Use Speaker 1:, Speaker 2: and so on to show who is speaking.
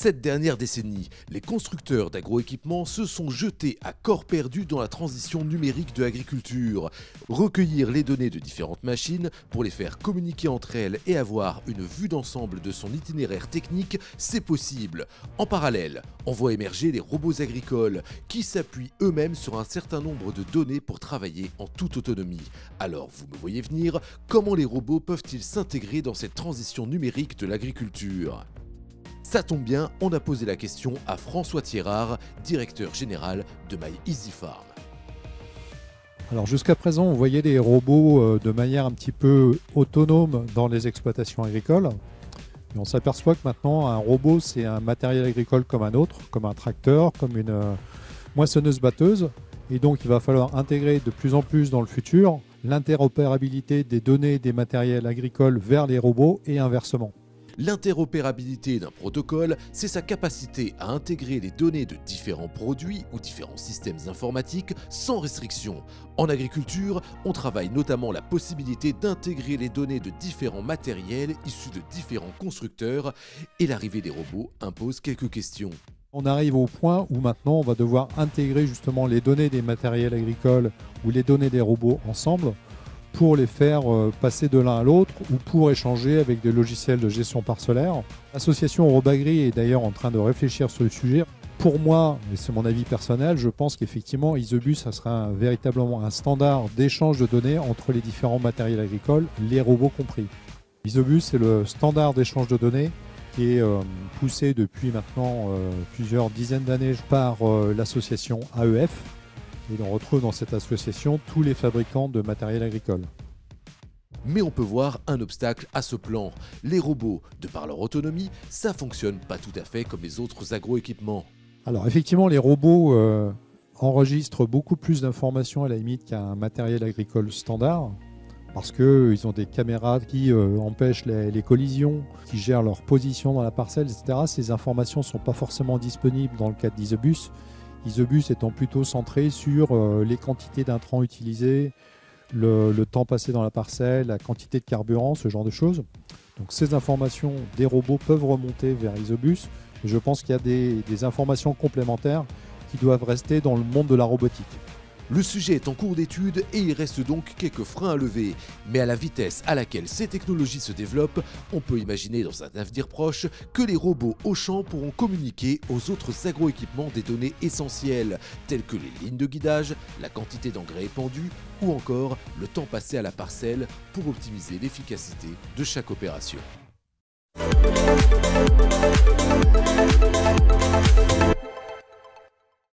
Speaker 1: Cette dernière décennie, les constructeurs d'agroéquipements se sont jetés à corps perdu dans la transition numérique de l'agriculture. Recueillir les données de différentes machines pour les faire communiquer entre elles et avoir une vue d'ensemble de son itinéraire technique, c'est possible. En parallèle, on voit émerger les robots agricoles qui s'appuient eux-mêmes sur un certain nombre de données pour travailler en toute autonomie. Alors, vous me voyez venir, comment les robots peuvent-ils s'intégrer dans cette transition numérique de l'agriculture ? Ça tombe bien, on a posé la question à François Thierard, directeur général de My Easy Farm.
Speaker 2: Alors jusqu'à présent, on voyait des robots de manière un petit peu autonome dans les exploitations agricoles. Et on s'aperçoit que maintenant, un robot, c'est un matériel agricole comme un autre, comme un tracteur, comme une moissonneuse-batteuse. Et donc, il va falloir intégrer de plus en plus dans le futur l'interopérabilité des données des matériels agricoles vers les robots et inversement.
Speaker 1: L'interopérabilité d'un protocole, c'est sa capacité à intégrer les données de différents produits ou différents systèmes informatiques sans restriction. En agriculture, on travaille notamment la possibilité d'intégrer les données de différents matériels issus de différents constructeurs et l'arrivée des robots impose quelques questions.
Speaker 2: On arrive au point où maintenant on va devoir intégrer justement les données des matériels agricoles ou les données des robots ensemble pour les faire passer de l'un à l'autre ou pour échanger avec des logiciels de gestion parcellaire. L'association Robagri est d'ailleurs en train de réfléchir sur le sujet. Pour moi, et c'est mon avis personnel, je pense qu'effectivement Isobus, ça sera véritablement un standard d'échange de données entre les différents matériels agricoles, les robots compris. Isobus, c'est le standard d'échange de données qui est poussé depuis maintenant plusieurs dizaines d'années par l'association AEF. Et on retrouve dans cette association tous les fabricants de matériel agricole.
Speaker 1: Mais on peut voir un obstacle à ce plan. Les robots, de par leur autonomie, ça fonctionne pas tout à fait comme les autres agroéquipements.
Speaker 2: Alors effectivement, les robots enregistrent beaucoup plus d'informations à la limite qu'un matériel agricole standard, parce qu'ils ont des caméras qui empêchent les collisions, qui gèrent leur position dans la parcelle, etc. Ces informations ne sont pas forcément disponibles dans le cadre d'Isobus. Isobus étant plutôt centré sur les quantités d'intrants utilisés, le temps passé dans la parcelle, la quantité de carburant, ce genre de choses. Donc ces informations des robots peuvent remonter vers Isobus. Et je pense qu'il y a des informations complémentaires qui doivent rester dans le monde de la robotique.
Speaker 1: Le sujet est en cours d'étude et il reste donc quelques freins à lever. Mais à la vitesse à laquelle ces technologies se développent, on peut imaginer dans un avenir proche que les robots au champ pourront communiquer aux autres agroéquipements des données essentielles, telles que les lignes de guidage, la quantité d'engrais épandus ou encore le temps passé à la parcelle pour optimiser l'efficacité de chaque opération.